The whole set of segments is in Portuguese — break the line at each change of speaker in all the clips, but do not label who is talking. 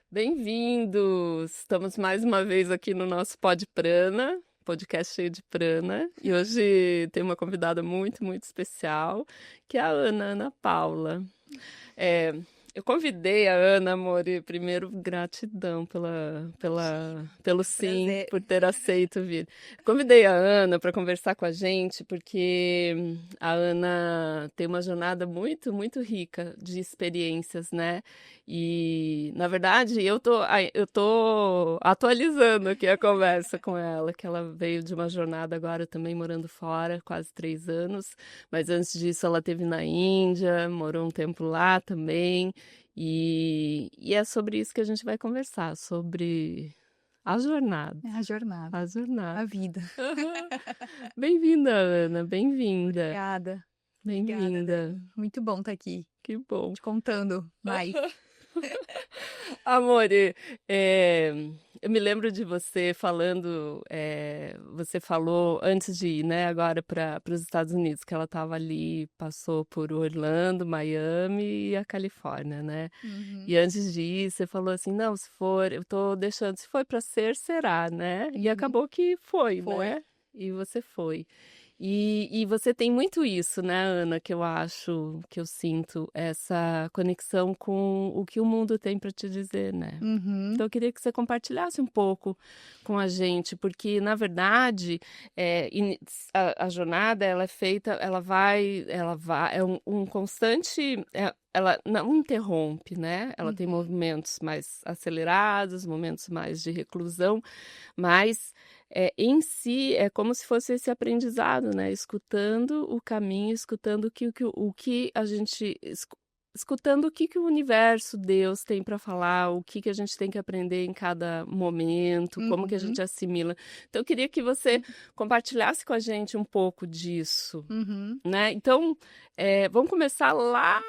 Bem-vindos! Estamos mais uma vez aqui no nosso Pod Prana, podcast cheio de prana. E hoje tem uma convidada muito especial, que é a Ana Paula. É, eu convidei a Ana, amor, e primeiro gratidão pelo sim,
Prazer.
por ter aceito vir. Convidei a Ana para conversar com a gente, porque a Ana tem uma jornada muito rica de experiências, né? E, na verdade, eu tô atualizando aqui a conversa com ela, que ela veio de uma jornada agora também morando fora, quase 3 anos. Mas antes disso, ela esteve na Índia, morou um tempo lá também. E é sobre isso que a gente vai conversar, sobre a jornada.
É a jornada,
A jornada.
a vida.
Aham. Bem-vinda, Ana, bem-vinda.
Obrigada. Obrigada,
Bem-vinda.
Dani. Muito bom estar aqui,
Que bom.
te contando mais.
Amor, eu me lembro de você falando, você falou antes de ir, né, agora para os Estados Unidos, que ela estava ali, passou por Orlando, Miami e a Califórnia, né?
Uhum.
E antes de ir, você falou assim, não, se for, eu tô deixando, se foi para ser, será, né? E
Uhum.
acabou que foi,
Foi.
né? E você foi. E você tem muito isso, né, Ana, que eu acho, que eu sinto, essa conexão com o que o mundo tem para te dizer, né?
Uhum.
Então, eu queria que você compartilhasse um pouco com a gente, porque, na verdade, a jornada, ela é feita, é um constante, ela não interrompe, né? Ela tem
Uhum.
movimentos mais acelerados, momentos mais de reclusão, mas em si é como se fosse esse aprendizado, né? Escutando o caminho, escutando o que a gente escutando o que o universo, Deus tem para falar, o que a gente tem que aprender em cada momento, como que a
Uhum.
gente assimila. Então, eu queria que você compartilhasse com a gente um pouco disso,
Uhum.
né? Então, vamos começar lá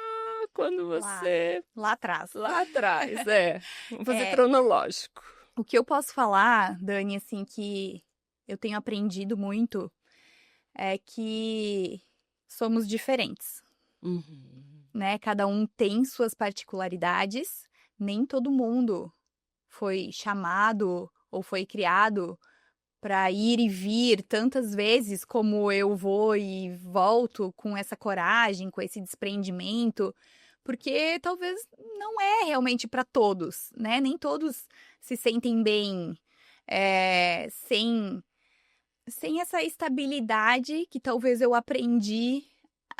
quando
Lá,
você...
lá atrás.
Lá atrás, vamos fazer
É,
cronológico.
o que eu posso falar, Dani, assim, que eu tenho aprendido muito, é que somos diferentes,
Uhum.
né? Cada um tem suas particularidades, nem todo mundo foi chamado ou foi criado para ir e vir tantas vezes como eu vou e volto com essa coragem, com esse desprendimento, porque talvez não é realmente para todos, né? Nem todos se sentem bem sem essa estabilidade que talvez eu aprendi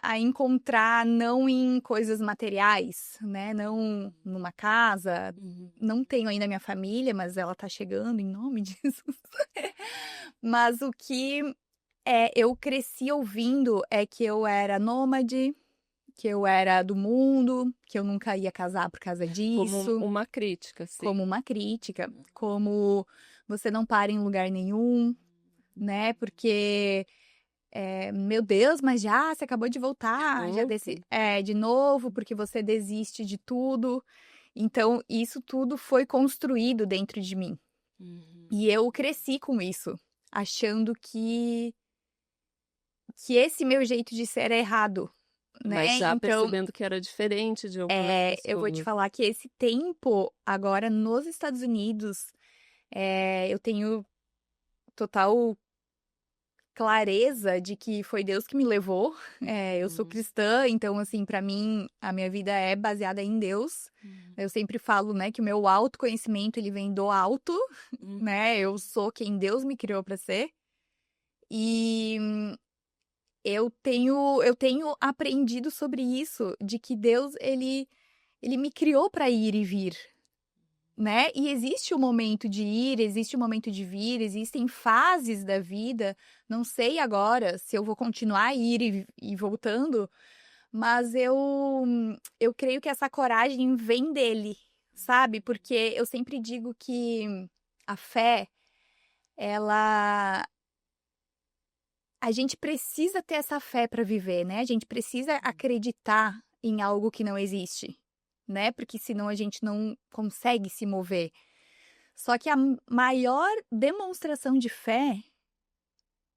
a encontrar não em coisas materiais, né? Não numa casa.
Uhum.
Não tenho ainda minha família, mas ela tá chegando em nome de Jesus. Mas o que eu cresci ouvindo é que eu era nômade, que eu era do mundo, que eu nunca ia casar por causa
Como
disso,
uma crítica, sim.
como uma crítica, como você não para em lugar nenhum, né? Porque meu Deus, mas já você acabou de voltar, já
Novo.
de novo, porque você desiste de tudo. Então, isso tudo foi construído dentro de mim.
Uhum.
E eu cresci com isso, achando que esse meu jeito de ser é errado,
Mas
né?
já
Então,
percebendo que era diferente de algumas
eu vou te
pessoas.
falar que esse tempo agora nos Estados Unidos, eu tenho total clareza de que foi Deus que me levou. Eu sou
Uhum.
cristã, então, assim, pra mim, a minha vida é baseada em Deus.
Uhum.
Eu sempre falo, né, que o meu autoconhecimento, ele vem do alto,
Uhum.
né? Eu sou quem Deus me criou pra ser. E eu tenho aprendido sobre isso, de que Deus, ele me criou pra ir e vir, né? E existe o momento de ir, existe o momento de vir, existem fases da vida. Não sei agora se eu vou continuar a ir e voltando, mas eu creio que essa coragem vem dele, sabe? Porque eu sempre digo que a fé, ela a gente precisa ter essa fé para viver, né? A gente precisa acreditar em algo que não existe, né? Porque senão a gente não consegue se mover. Só que a maior demonstração de fé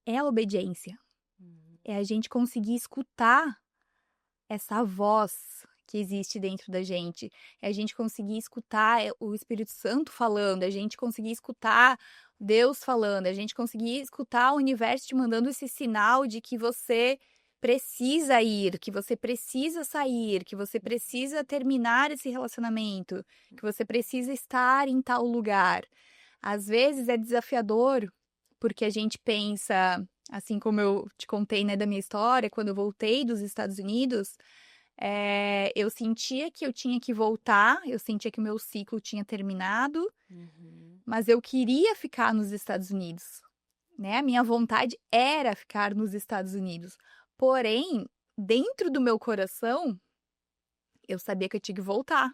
é a obediência.
Uhum.
É a gente conseguir escutar essa voz que existe dentro da gente. É a gente conseguir escutar o Espírito Santo falando, é a gente conseguir escutar Deus falando, é a gente conseguir escutar o universo te mandando esse sinal de que você precisa ir, que você precisa sair, que você precisa terminar esse relacionamento, que você precisa estar em tal lugar. Às vezes é desafiador, porque a gente pensa, assim como eu te contei, né, da minha história, quando eu voltei dos Estados Unidos, eu sentia que eu tinha que voltar, eu sentia que o meu ciclo tinha terminado, mas eu queria ficar nos Estados Unidos, né? A minha vontade era ficar nos Estados Unidos. Porém, dentro do meu coração, eu sabia que eu tinha que voltar.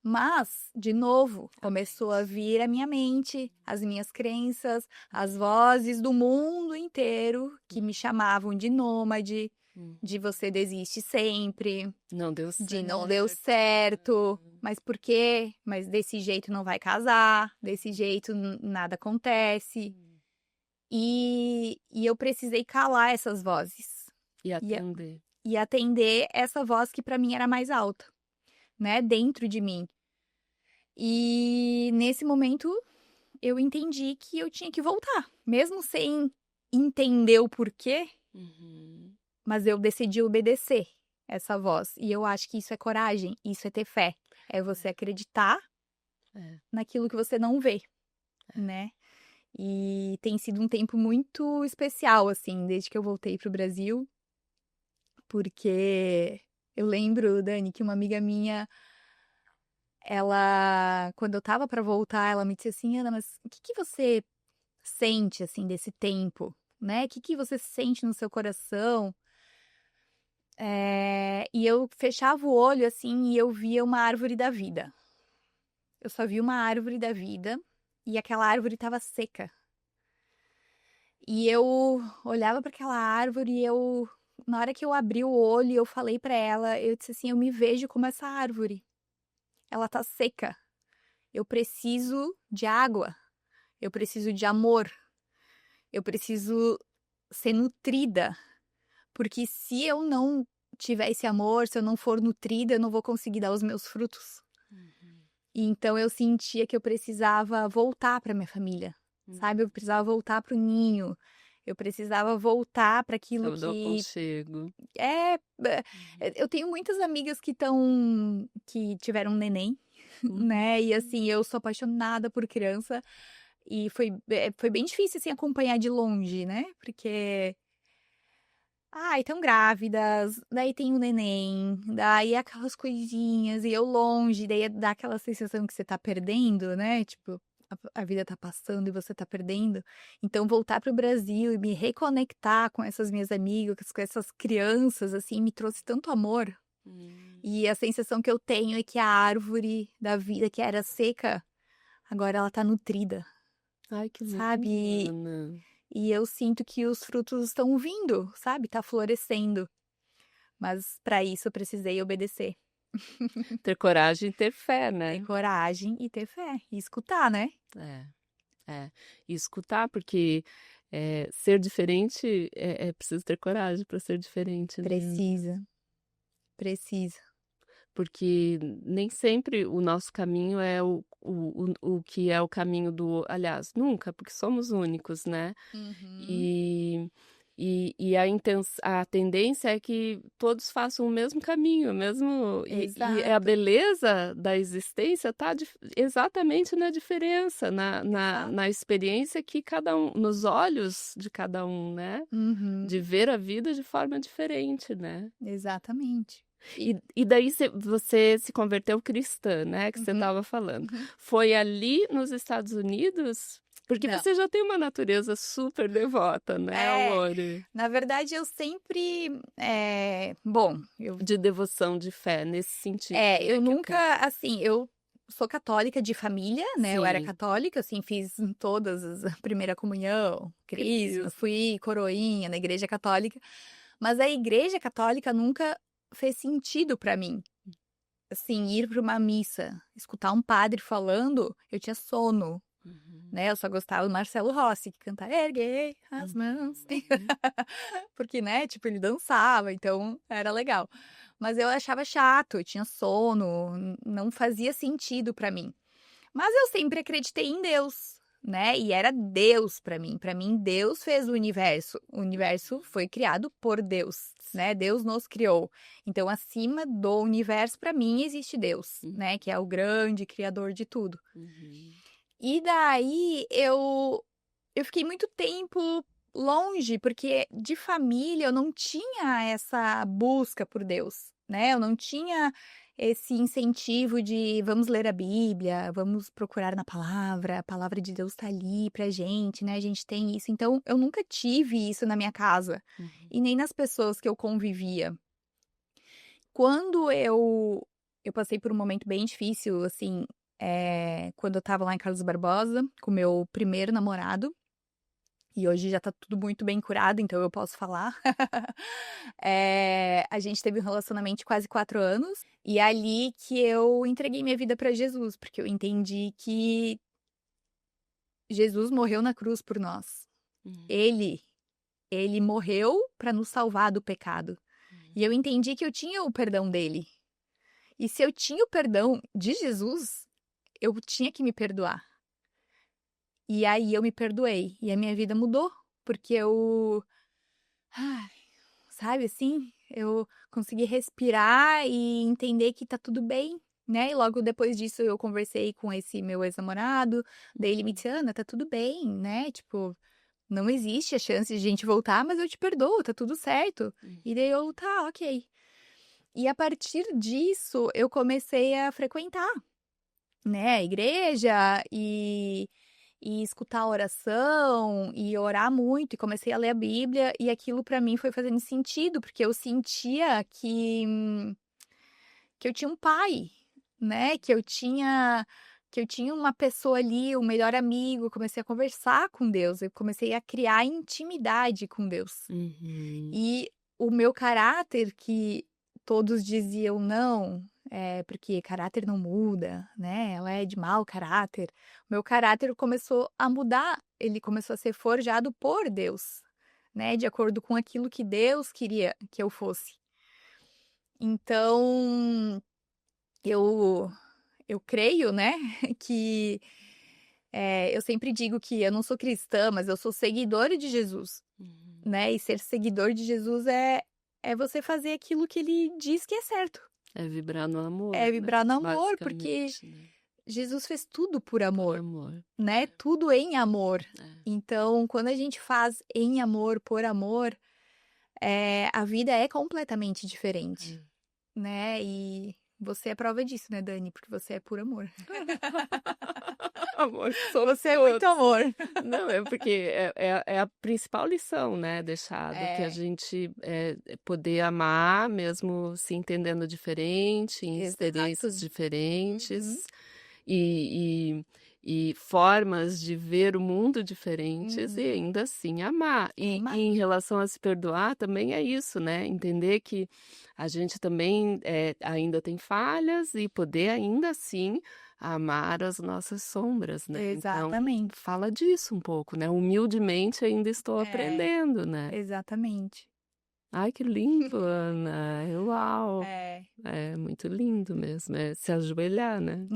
Mas, de novo, começou a vir a minha mente, as minhas crenças, as vozes do mundo inteiro que me chamavam de nômade, de você desiste sempre,
Não deu
de não
certo.
deu certo, mas por quê? Mas desse jeito não vai casar, desse jeito nada acontece. E eu precisei calar essas vozes
E atender.
e atender essa voz que para mim era mais alta, né, dentro de mim. E nesse momento eu entendi que eu tinha que voltar, mesmo sem entender o porquê, mas eu decidi obedecer essa voz. E eu acho que isso é coragem, isso é ter fé, é você acreditar naquilo que você não vê, né? E tem sido um tempo muito especial, assim, desde que eu voltei pro Brasil, porque eu lembro, Dani, que uma amiga minha, ela, quando eu tava pra voltar, ela me disse assim, Ana, mas o que que você sente, assim, desse tempo, né? O que que você sente no seu coração? E eu fechava o olho, assim, e eu via uma árvore da vida. Eu só vi uma árvore da vida e aquela árvore estava seca. E eu olhava para aquela árvore e na hora que eu abri o olho, eu falei para ela, eu disse assim, eu me vejo como essa árvore. Ela tá seca. Eu preciso de água. Eu preciso de amor. Eu preciso ser nutrida. Porque se eu não tiver esse amor, se eu não for nutrida, eu não vou conseguir dar os meus frutos. E então eu sentia que eu precisava voltar para minha família, sabe? Eu precisava voltar para o ninho. Eu precisava voltar para aquilo
Do
que
aconchego.
eu tenho muitas amigas que tiveram neném, né? E assim, eu sou apaixonada por criança e foi bem difícil assim acompanhar de longe, né? Porque estão grávidas, daí tem o neném, daí aquelas coisinhas, e eu longe, daí dá aquela sensação que você tá perdendo, né? Tipo, a vida tá passando e você tá perdendo. Então, voltar pro Brasil e me reconectar com essas minhas amigas, com essas crianças, assim, me trouxe tanto amor. E a sensação que eu tenho é que a árvore da vida que era seca, agora ela tá nutrida,
Ai, que lindo,
sabe?
Ana.
E eu sinto que os frutos estão vindo, sabe? Tá florescendo. Mas para isso eu precisei obedecer.
Ter coragem e ter fé,
Ter
né?
coragem e ter fé. E escutar, né?
É. E escutar, porque ser diferente é preciso ter coragem para ser diferente, né?
Precisa. Precisa.
Porque nem sempre o nosso caminho é o que é o caminho do. Aliás, nunca, porque somos únicos, né? E, a tendência é que todos façam o mesmo caminho, mesmo. E a
Exato.
beleza da existência está exatamente na diferença,
Exato.
na experiência que cada um, nos olhos de cada um, né? De ver a vida de forma diferente, né?
Exatamente.
E daí você se converteu cristã, né? Que você estava falando. Foi ali nos Estados Unidos? Porque
Não.
você já tem uma natureza super devota, né, Lore?
Na verdade, eu sempre. Bom,
De devoção, de fé, nesse sentido.
eu nunca. Assim, eu sou católica de família, né? Eu era
Sim.
católica, assim, fiz todas a primeira comunhão, crisma, fui coroinha na igreja católica. Mas a igreja católica nunca fez sentido para mim. Assim, ir para uma missa, escutar um padre falando, eu tinha sono, né? Eu só gostava do Marcelo Rossi, que canta Erguei as mãos. Porque, né, tipo, ele dançava, então era legal. mas eu achava chato, eu tinha sono, não fazia sentido pra mim. Mas eu sempre acreditei em Deus, né, e era Deus pra mim. Pra mim, Deus fez o universo foi criado por Deus, né, Deus nos criou. Então acima do universo, pra mim, existe Deus, né, que é o grande criador de tudo.
Uhum.
E daí eu fiquei muito tempo longe, porque de família eu não tinha essa busca por Deus, né, eu não tinha esse incentivo de vamos ler a Bíblia, vamos procurar na palavra, a palavra de Deus tá ali pra gente, né, a gente tem isso. Então eu nunca tive isso na minha casa,
Uhum.
e nem nas pessoas que eu convivia. Quando eu passei por um momento bem difícil, assim, quando eu estava lá em Carlos Barbosa, com o meu primeiro namorado, e hoje já tá tudo muito bem curado, então eu posso falar. A gente teve um relacionamento de quase 4 anos, e é ali que eu entreguei minha vida pra Jesus, porque eu entendi que Jesus morreu na cruz por nós.
Uhum.
Ele ele morreu pra nos salvar do pecado. E eu entendi que eu tinha o perdão dele. E se eu tinha o perdão de Jesus, eu tinha que me perdoar. E aí eu me perdoei e a minha vida mudou, porque ai, sabe assim, eu consegui respirar e entender que tá tudo bem, né? E logo depois disso eu conversei com esse meu ex-namorado, daí ele me disse: "Ana, tá tudo bem, né? Tipo, não existe a chance de a gente voltar, mas eu te perdoo, tá tudo certo".
Uhum.
E daí eu: "Tá, ok". E a partir disso eu comecei a frequentar, né, a igreja e escutar a oração e orar muito e comecei a ler a Bíblia e aquilo pra mim foi fazendo sentido, porque eu sentia que eu tinha um pai, né, que eu tinha uma pessoa ali, o melhor amigo, comecei a conversar com Deus, eu comecei a criar intimidade com Deus.
Uhum.
E o meu caráter que todos diziam: "Não, porque caráter não muda, né, ela é de mau caráter". O meu caráter começou a mudar, ele começou a ser forjado por Deus, né, de acordo com aquilo que Deus queria que eu fosse. Então, eu eu creio, né, que, eu sempre digo que eu não sou cristã, mas eu sou seguidora de Jesus.
Uhum.
Né, e ser seguidor de Jesus é você fazer aquilo que ele diz que é certo.
É vibrar no amor,
É
né,
vibrar no amor, porque
basicamente, né,
Jesus fez tudo por
por
amor,
amor.
né, tudo em amor.
É.
Então, quando a gente faz em amor, por amor, a vida é completamente diferente,
É.
né, e você é prova disso, né, Dani, porque você é por amor.
Amor, somos
Você é muito
todos.
amor.
Não, é porque é a principal lição, né, deixada, que a
É,
gente, poder amar mesmo se entendendo diferente, em experiências
exato. Uhum,
diferentes, e e formas de ver o mundo diferentes e
uhum.
ainda assim amar.
É
E
amar.
em relação a se perdoar também é isso, né, entender que a gente também, ainda tem falhas e poder ainda assim amar as nossas sombras, né. Então,
Exatamente.
fala disso um pouco, né, humildemente ainda estou
É,
aprendendo, né.
exatamente.
Ai, que lindo, Ana, uau.
É,
É muito lindo mesmo, é se ajoelhar, né.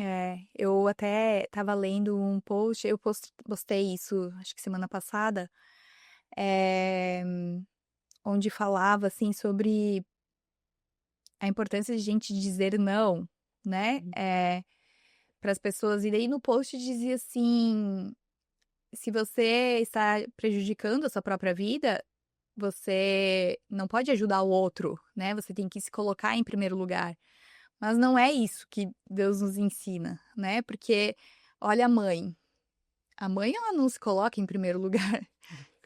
eu até estava lendo um post, eu postei isso acho que semana passada, eh, onde falava, assim, sobre a importância de a gente dizer não, né,
Uhum.
para as pessoas. E daí no post dizia assim: "Se você está prejudicando a sua própria vida, você não pode ajudar o outro, né, você tem que se colocar em primeiro lugar". Mas não é isso que Deus nos ensina, né, porque olha a mãe ela não se coloca em primeiro lugar,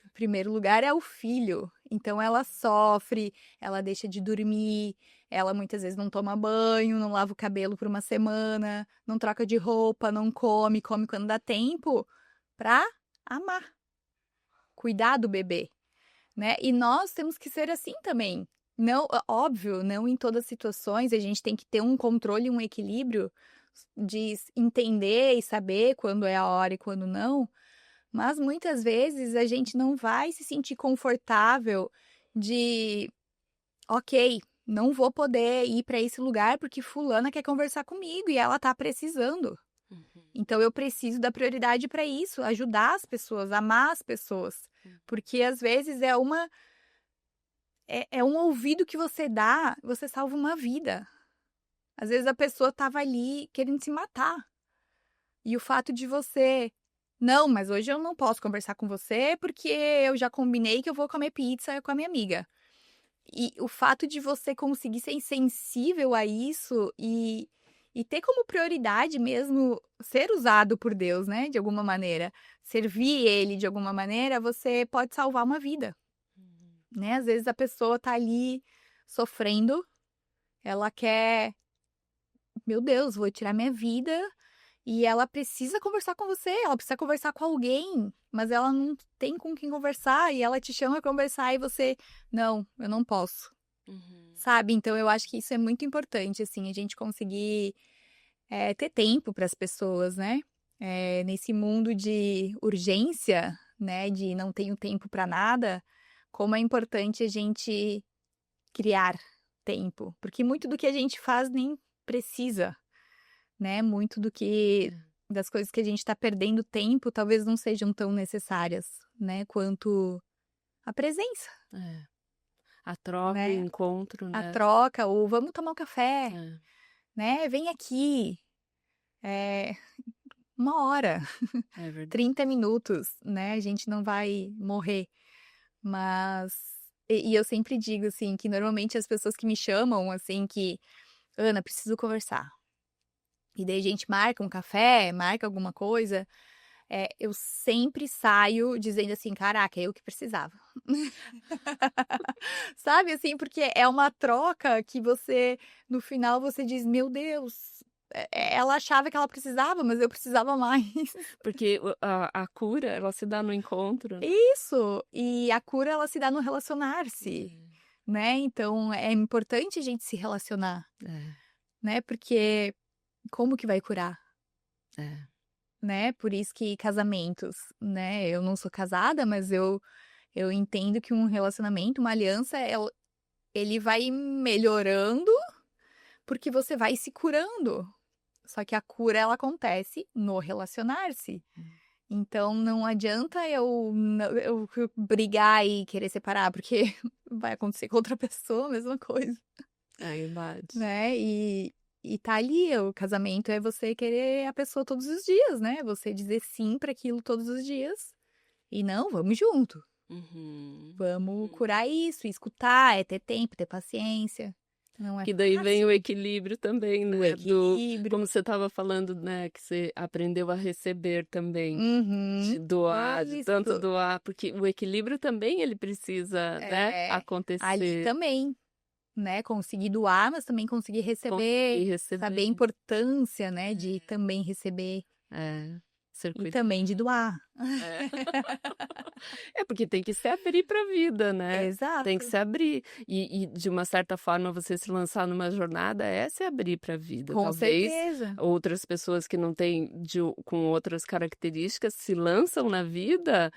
em primeiro lugar é o filho, então ela sofre, ela deixa de dormir, ela muitas vezes não toma banho, não lava o cabelo por uma semana, não troca de roupa, não come, come quando dá tempo, pra amar, cuidar do bebê. Né, e nós temos que ser assim também. Não, óbvio, não em todas as situações, a gente tem que ter um controle, um equilíbrio de entender e saber quando é a hora e quando não, mas muitas vezes a gente não vai se sentir confortável de: "Ok, não vou poder ir para esse lugar porque fulana quer conversar comigo e ela tá precisando.
Uhum.
Então eu preciso dar prioridade para isso, ajudar as pessoas, amar as pessoas. Porque às vezes é um ouvido que você dá, você salva uma vida. Às vezes a pessoa tava ali querendo se matar. E o fato de você, não, mas hoje eu não posso conversar com você porque eu já combinei que eu vou comer pizza com a minha amiga. E o fato de você conseguir ser sensível a isso e ter como prioridade mesmo ser usado por Deus, né, de alguma maneira, servir ele de alguma maneira, você pode salvar uma vida, né? Às vezes a pessoa tá ali sofrendo, ela quer, meu Deus, vou tirar minha vida, e ela precisa conversar com você, ela precisa conversar com alguém, mas ela não tem com quem conversar e ela te chama a conversar e você, não, eu não posso. Sabe? Então eu acho que isso é muito importante, assim, a gente conseguir ter tempo para as pessoas, né? Nesse mundo de urgência, né? De não tenho tempo para nada, como é importante a gente criar tempo, porque muito do que a gente faz nem precisa, né? Muito do que das coisas que a gente está perdendo tempo talvez não sejam tão necessárias, né? Quanto a presença,
A troca, o
né?
encontro,
A
né?
troca, ou vamos tomar um café,
É,
né? Vem aqui. 1 hora,
é verdade.
30 minutos, né? A gente não vai morrer. Mas. E eu sempre digo, assim, que normalmente as pessoas que me chamam, assim, que. Ana, preciso conversar. E daí a gente marca um café, marca alguma coisa. Eu sempre saio dizendo assim, caraca, eu que precisava. Sabe, assim, porque é uma troca que você, no final, você diz, meu Deus, ela achava que ela precisava, mas eu precisava mais.
Porque a cura, ela se dá no encontro, né?
Isso! E a cura, ela se dá no relacionar-se, né? Então, é importante a gente se relacionar,
É,
né? Porque como que vai curar?
é.
Né? Por isso que casamentos, né? Eu não sou casada, mas eu entendo que um relacionamento, uma aliança, ele vai melhorando porque você vai se curando. Só que a cura, ela acontece no relacionar-se. Então, não adianta eu brigar e querer separar, porque vai acontecer com outra pessoa, a mesma coisa,
Aí bate.
né? E tá ali, o casamento é você querer a pessoa todos os dias, né? Você dizer sim para aquilo todos os dias. E não, vamos junto. Vamos curar isso, escutar, é ter tempo, ter paciência. Não é
Que daí vem
fácil.
o equilíbrio também,
O
né?
equilíbrio.
Como você estava falando, né? Que você aprendeu a receber também. De
Uhum.
doar, de tanto
Isso.
doar, porque o equilíbrio também ele precisa, né,
Ali
acontecer,
também, né? Conseguir doar, mas também conseguir receber,
conseguir
saber a
receber.
importância, né? De também receber
É,
e
circuito.
também de doar.
É. É porque tem que se abrir para a vida, né? Tem que
Exato.
se abrir. E de uma certa forma você se lançar numa jornada é se abrir para a vida.
Com
Talvez
certeza.
outras pessoas que não têm com outras características se lançam na vida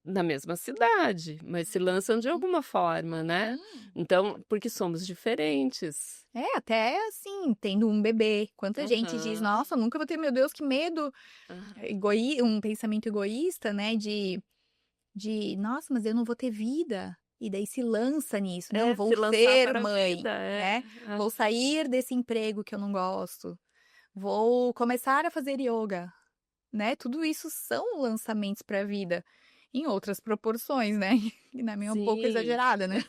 na mesma cidade, mas se lançam de alguma forma, né? Então, porque somos diferentes.
Até assim, tendo um bebê. Quanta gente diz,
Aham,
nossa, nunca vou ter, meu Deus, que medo.
aham.
Um pensamento egoísta, né? Nossa, mas eu não vou ter vida. E daí se lança nisso. Não,
É,
vou
se lançar
ser
para a
mãe,
vida, é.
né? Vou sair desse emprego que eu não gosto. Vou começar a fazer yoga, né? Tudo isso são lançamentos para a vida. Em outras proporções, né? E na minha é um pouco
Sim.
exagerada, né?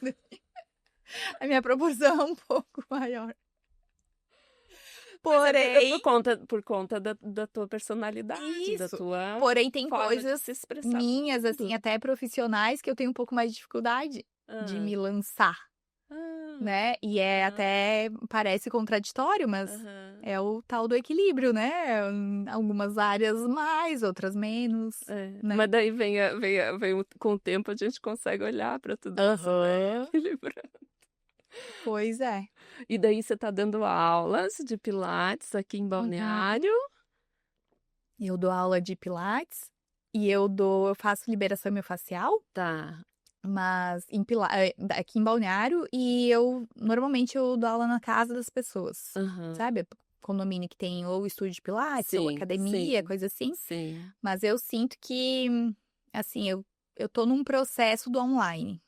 A minha proporção é um pouco maior.
Mas é
Porém,
por conta da tua personalidade, da
isso.
tua
Porém, tem
forma de
coisas
se expressar no
minhas, assim,
mundo.
até profissionais, que eu tenho um pouco mais de dificuldade de
Ah,
me lançar,
ah,
né? E
ah,
até parece contraditório, mas
aham.
é o tal do equilíbrio, né? Algumas áreas mais, outras menos,
É,
né?
mas daí com o tempo a gente consegue olhar para tudo isso, né?
Aham.
Equilibrando.
Pois é.
E daí você está dando aulas de Pilates aqui em
Uhum.
Balneário.
Eu dou aula de pilates e eu faço liberação miofascial.
Tá.
mas aqui em Balneário, e normalmente eu dou aula na casa das pessoas,
Aham.
sabe? Condomínio que tem ou estúdio de pilates ou
Sim,
academia,
sim,
coisa assim.
sim.
Mas eu sinto que, assim, eu tô num processo do online,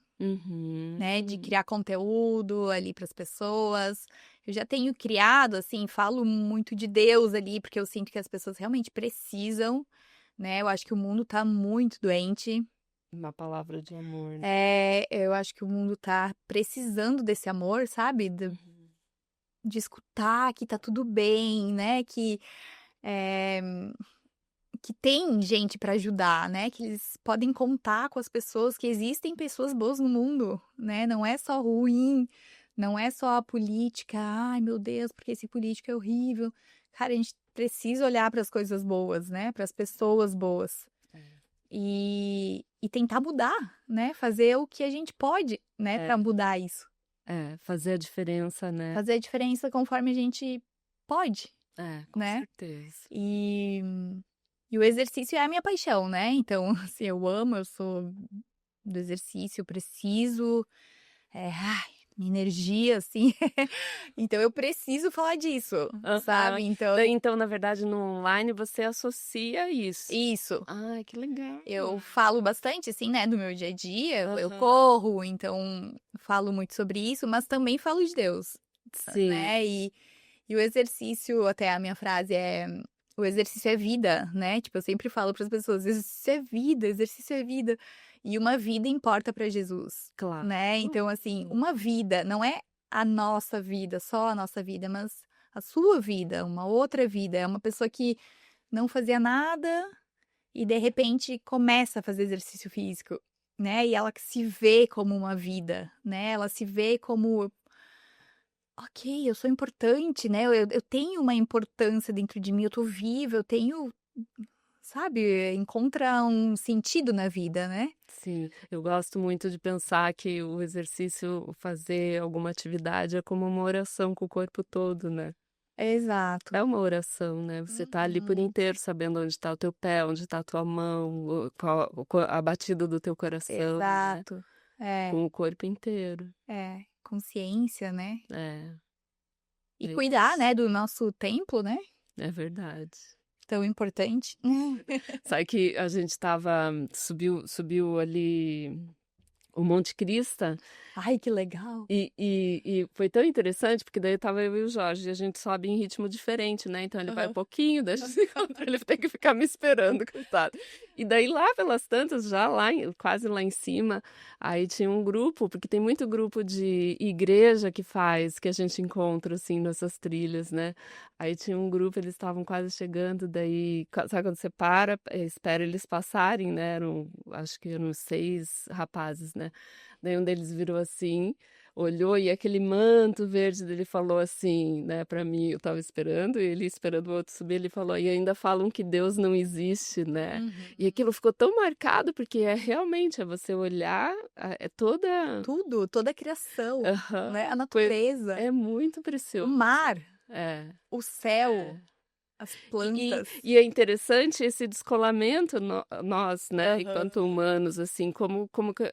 né? De
Uhum.
criar conteúdo ali para as pessoas. Eu já tenho criado, assim, falo muito de Deus ali, porque eu sinto que as pessoas realmente precisam, né? Eu acho que o mundo tá muito doente.
Uma palavra de amor, né?
Eu acho que o mundo tá precisando desse amor, sabe?
Uhum.
De escutar que tá tudo bem, né? Eh, que tem gente pra ajudar, né? Que eles podem contar com as pessoas, que existem pessoas boas no mundo, né? Não é só ruim, não é só a política. Ai, meu Deus, porque esse político é horrível. Cara, a gente precisa olhar para as coisas boas, né? Para as pessoas boas.
É.
E tentar mudar, né? Fazer o que a gente pode, né?
É,
Para mudar isso.
fazer a diferença, né?
Fazer a diferença conforme a gente pode,
É, com
né?
certeza.
E, e o exercício é a minha paixão, né? Então, assim, eu amo, eu sou do exercício, eu preciso, minha energia, assim. Então, eu preciso falar disso,
Aham.
sabe? Então,
Daí, então, na verdade, no online você associa isso.
isso.
Ai, que legal.
Eu falo bastante, assim, né, do meu dia a dia. Eu
Aham.
corro, então falo muito sobre isso, mas também falo de Deus,
Sim.
né? E o exercício, até a minha frase é: o exercício é vida, né? Tipo, eu sempre falo para as pessoas: exercício é vida, exercício é vida. E uma vida importa para Jesus,
Claro.
né? Então, assim, uma vida não é a nossa vida, só a nossa vida, mas a sua vida, uma outra vida. É uma pessoa que não fazia nada e de repente começa a fazer exercício físico, né? E ela que se vê como uma vida, né? Ela se vê como: ok, eu sou importante, né? Eu tenho uma importância dentro de mim, eu tô viva, eu tenho, sabe? Encontra um sentido na vida, né?
Sim, eu gosto muito de pensar que o exercício, fazer alguma atividade é como uma oração com o corpo todo, né?
Exato.
É uma oração, né? Você tá ali por
Uhum.
inteiro sabendo onde tá o teu pé, onde tá a tua mão, a batida do teu coração, né?
Exato. É,
Com o corpo inteiro.
consciência, né?
É,
E
é
cuidar,
isso.
né, do nosso templo, né?
É verdade.
Tão importante.
Sabe que a gente subiu ali o Monte Crista.
Ai, que legal.
E foi tão interessante, porque daí tava eu e o Jorge, e a gente sobe em ritmo diferente, né? Então ele vai um
Aham.
pouquinho, deixa eu encontrar, ele tem que ficar me esperando, coitado. E daí lá pelas tantas, já lá, quase lá em cima, aí tinha um grupo, porque tem muito grupo de igreja que a gente encontra, assim, nessas trilhas, né? Aí tinha um grupo, eles estavam quase chegando, daí, sabe quando você para, espera eles passarem, né? Acho que eram 6 rapazes, né? Daí um deles virou assim, olhou e aquele manto verde dele falou assim, né, pra mim, eu tava esperando, e ele esperando o outro subir, ele falou, e ainda falam que Deus não existe, né? E
Uhum.
aquilo ficou tão marcado, porque realmente, é você olhar, é toda...
Tudo, toda a criação,
Aham,
né? A natureza,
é muito
o
precioso.
mar,
É,
o céu,
é.
as
E, e,
plantas.
e é interessante esse descolamento, nós, né,
Aham.
enquanto humanos, assim, como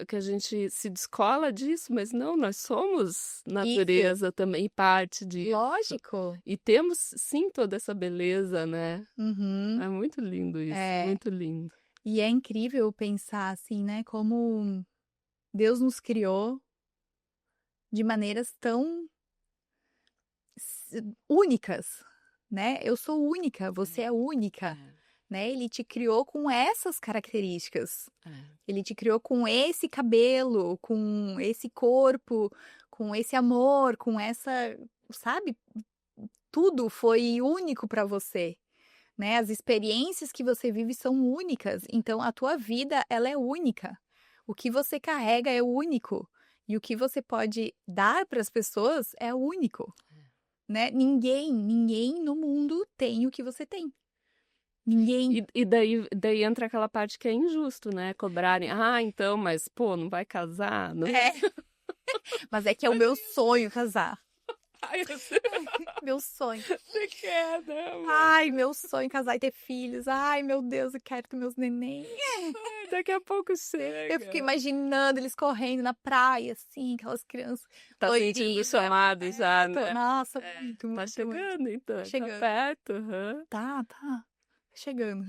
que a gente se descola disso, mas não, nós somos
Isso,
natureza também, parte disso.
lógico.
E temos, sim, toda essa beleza, né?
Uhum.
É muito lindo isso,
É.
muito lindo.
E é incrível pensar assim, né? Como Deus nos criou de maneiras tão únicas, né? Eu sou única, você é única,
É,
né? Ele te criou com essas características.
é,
Ele te criou com esse cabelo, com esse corpo, com esse amor, com essa, sabe? Tudo foi único para você, né? As experiências que você vive são únicas, então a tua vida ela é única. O que você carrega é único e o que você pode dar para as pessoas é único, né? Ninguém no mundo tem o que você tem. Ninguém.
E daí entra aquela parte que é injusto, né? Cobrarem, então, mas, pô, não vai casar? Não...
É, mas é que é o meu sonho casar.
Ai, você
Meu sonho.
você quer, né, amor?
Ai, meu sonho casar e ter filhos. Ai, meu Deus, eu quero ter meus neném.
Ai, daqui a pouco
Eu fico
chega.
imaginando eles correndo na praia, assim, aquelas crianças
Tá sentindo o
loirinhas.
chamado já,
Tô-
né?
Nossa,
É,
muito,
tá
muito, muito.
chegando então, tá
Chegando.
perto, aham.
Tá. Chegando.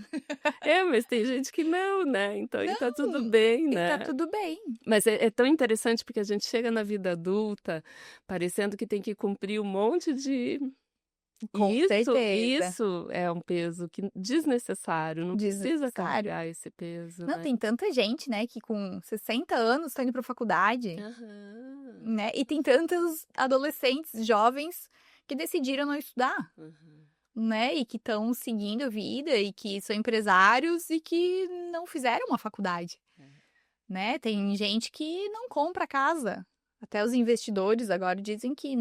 É, mas tem gente que não, né? Então e tá tudo
Não,
bem,
e tá
né?
tudo bem.
Mas é tão interessante porque a gente chega na vida adulta parecendo que tem que cumprir um monte de.
Com
E
certeza.
isso é um peso que desnecessário, não precisa
Desnecessário.
carregar esse peso,
Não,
né?
tem tanta gente, né, que com 60 anos tá indo pra faculdade,
Aham,
né? E tem tantos adolescentes, jovens, que decidiram não estudar,
aham.
né? E que estão seguindo a vida e que são empresários e que não fizeram uma faculdade,
É.
né? Tem gente que não compra casa. Até os investidores agora dizem que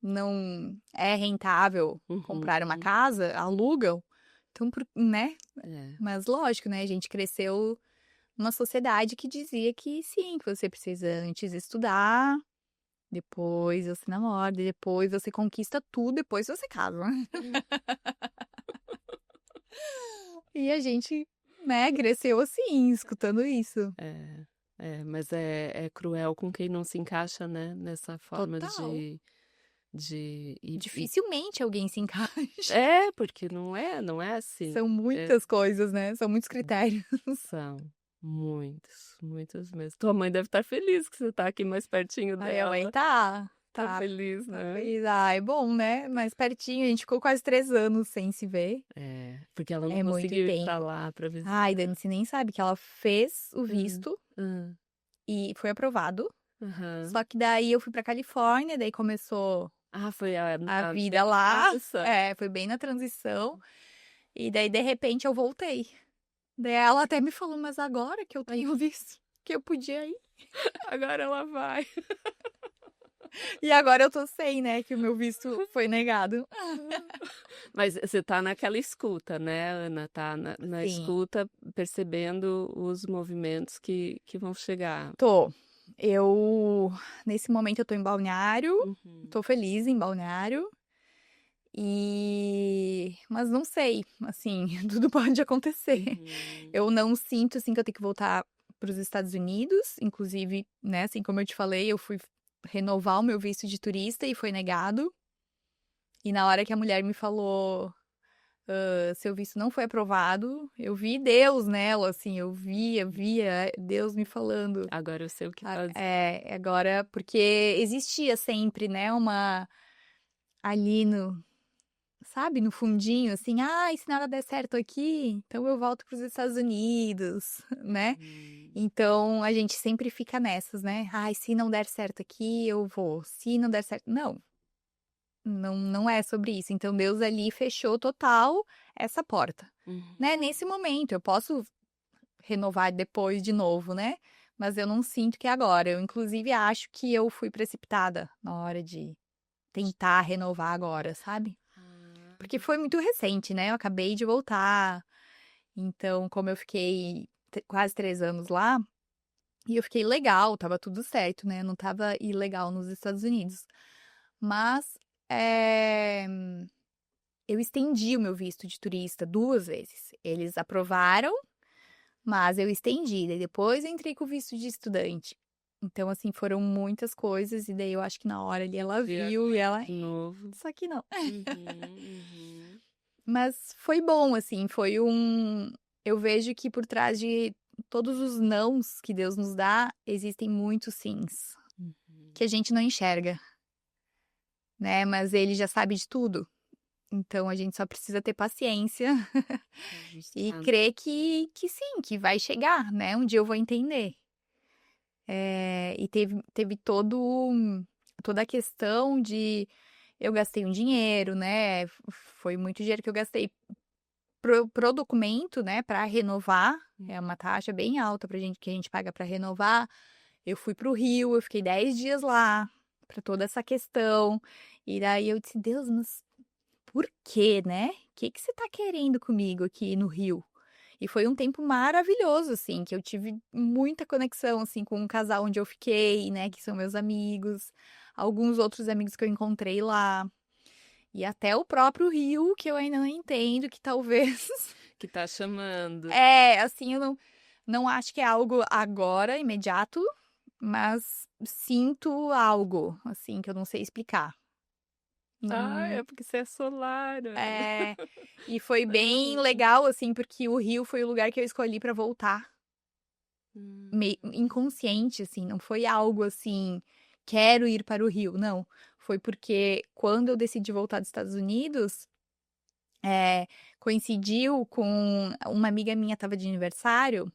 não é rentável comprar uma
Uhum.
casa, alugam. Então, né?
É.
Mas lógico, né? A gente cresceu numa sociedade que dizia que sim, que você precisa antes estudar, depois você namora, depois você conquista tudo, depois você casa. E a gente, né, cresceu assim, escutando isso.
É, mas é cruel com quem não se encaixa, né, nessa forma
Total.
de
Dificilmente alguém se encaixa.
porque não é assim.
São
É,
muitas coisas, né? São muitos critérios.
são muitos, muitos mesmo. Tua mãe deve estar feliz que você tá aqui mais pertinho
A minha mãe
dela.
tá,
Tá
tá,
feliz,
tá
né?
feliz. Ah, é bom, né? Mais pertinho, a gente ficou quase 3 anos sem se ver.
É, porque ela não
É muito
conseguiu ir pra
tempo.
lá pra visitar.
Ai, Dani, você nem sabe que ela fez o
Hum,
visto
hum,
e foi aprovado.
aham.
Só que daí eu fui pra Califórnia, daí começou
Ah, foi a
a
bem
vida
na
lá.
transição.
É, foi bem na transição. E daí, de repente, eu voltei. Daí ela até me falou, mas agora que eu tenho visto que eu podia ir.
Agora ela vai.
E agora eu tô sem, né? Que o meu visto foi negado.
Mas você tá naquela escuta, né, Ana? Tá na
Sim,
escuta, percebendo os movimentos que vão chegar.
tô. Nesse momento, eu tô em Balneário.
Uhum,
Tô feliz em Balneário. Mas não sei, assim, tudo pode acontecer.
uhum.
Eu não sinto, assim, que eu tenho que voltar para os Estados Unidos. Inclusive, né, assim como eu te falei, eu fui renovar o meu visto de turista e foi negado. E na hora que a mulher me falou, seu visto não foi aprovado, eu vi Deus nela, assim, eu via Deus me falando.
Agora eu sei o que fazer.
Agora, porque existia sempre, né, ali sabe, no fundinho, assim, e se nada der certo aqui, então eu volto para os Estados Unidos, né?
Hum,
Então a gente sempre fica nessas, né? Ai, se não der certo aqui, eu vou. Se não der certo. Não é sobre isso. Então Deus ali fechou total essa porta,
uhum.
né? Nesse momento, eu posso renovar depois de novo, né? Mas eu não sinto que é agora. Eu, inclusive, acho que eu fui precipitada na hora de tentar renovar agora, sabe?
Ah,
Porque foi muito recente, né? Eu acabei de voltar. Então, como eu fiquei quase 3 anos lá, e eu fiquei legal, tava tudo certo, né? Eu não tava ilegal nos Estados Unidos. Mas é, eu estendi o meu visto de turista 2 vezes. Eles aprovaram, mas eu estendi. Daí depois eu entrei com o visto de estudante. Então, assim, foram muitas coisas, e daí eu acho que na hora ali ela
e
viu e
agora
ela.
de novo.
Só que não.
Uhum, uhum.
Mas foi bom, assim, foi um. Eu vejo que por trás de todos os nãos que Deus nos dá, existem muitos sims,
Uhum.
que a gente não enxerga, né? Mas ele já sabe de tudo. Então a gente só precisa ter paciência e
Ajustando.
crer que sim, que vai chegar, né? Um dia eu vou entender. E teve toda a questão de eu gastei um dinheiro, né? Foi muito dinheiro que eu gastei pro documento, né, para renovar. É uma taxa bem alta pra gente que a gente paga para renovar. Eu fui pro Rio, eu fiquei 10 dias lá para toda essa questão. E daí eu disse, Deus, mas por quê, né? O que que você tá querendo comigo aqui no Rio? E foi um tempo maravilhoso, assim, que eu tive muita conexão, assim, com um casal onde eu fiquei, né, que são meus amigos. alguns outros amigos que eu encontrei lá. E até o próprio Rio, que eu ainda não entendo, que talvez.
Que tá chamando.
Assim, eu não acho que é algo agora, imediato, mas sinto algo, assim, que eu não sei explicar.
É porque você é solar, Ana.
É, e foi bem
Não.
legal, assim, porque o Rio foi o lugar que eu escolhi pra voltar.
Hum.
Meio inconsciente, assim, não foi algo assim, quero ir para o Rio, não. Foi porque quando eu decidi voltar dos Estados Unidos, coincidiu com uma amiga minha estava de aniversário